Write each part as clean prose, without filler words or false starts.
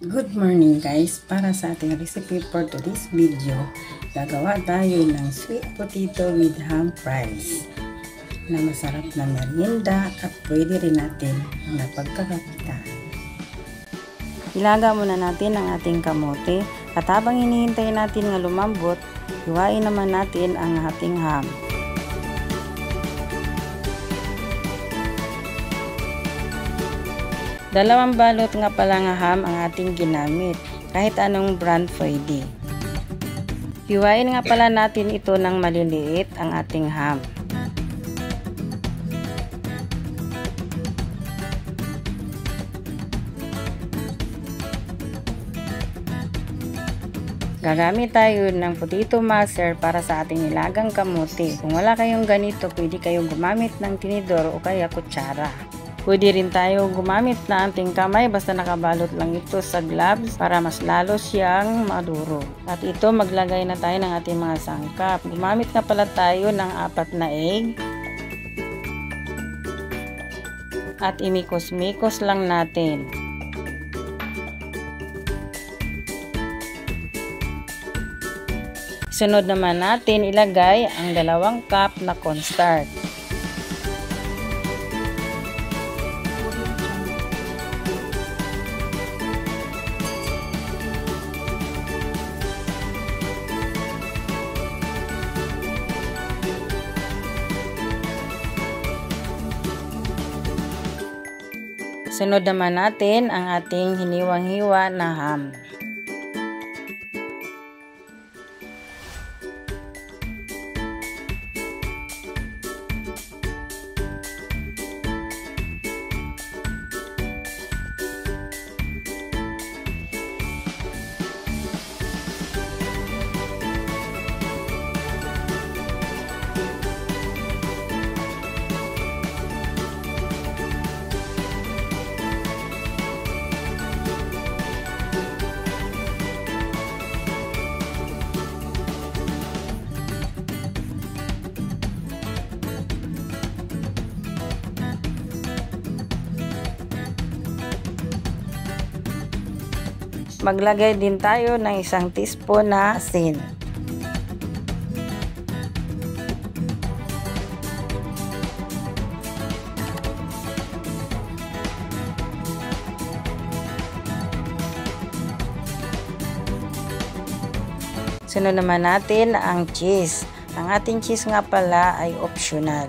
Good morning guys! Para sa ating recipe for today's video, gagawa tayo ng sweet potato with ham fries na masarap na merienda at pwede rin natin na pagkakakitaan. Ilaga muna natin ang ating kamote at habang hinihintay natin nga lumambot, hiwain naman natin ang ating ham. Dalawang balot nga pala nga ham ang ating ginamit, kahit anong brand pwede. Hiwain nga pala natin ito ng maliliit ang ating ham. Gagamit tayo ng potato masher para sa ating nilagang kamote. Kung wala kayong ganito, pwede kayong gumamit ng tinidor o kaya kutsara. Pwede rin tayo gumamit na ating kamay basta nakabalot lang ito sa gloves para mas lalo siyang maduro. At ito maglagay na tayo ng ating mga sangkap. Gumamit na pala tayo ng 4 na egg. At imikos-mikos lang natin. Sunod naman natin ilagay ang 2 cup na cornstarch. Sunod naman natin ang ating hiniwang-hiwa na ham. Maglagay din tayo ng 1 teaspoon na asin. Sunod naman natin ang cheese. Ang ating cheese nga pala ay optional.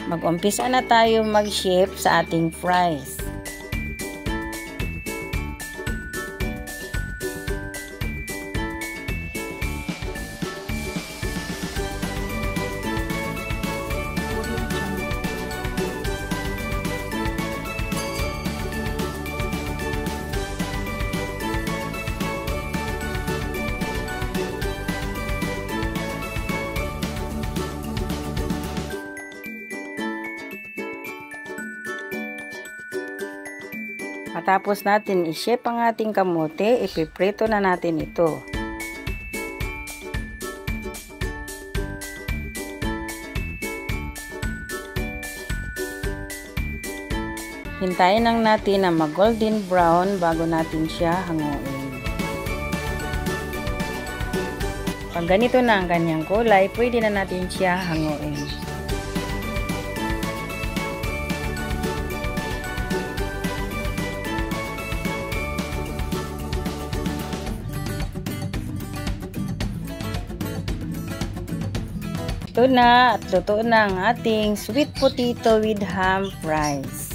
Mag-umpisa na tayo mag-shape sa ating fries. Matapos natin i-shape ang ating kamote, ipiprito na natin ito. Hintayin lang natin na mag-golden brown bago natin siya hanguin. Pag ganito na ang kanyang kulay, pwede na natin siya hanguin. Ito na at luto na ang ating sweet potato with ham fries.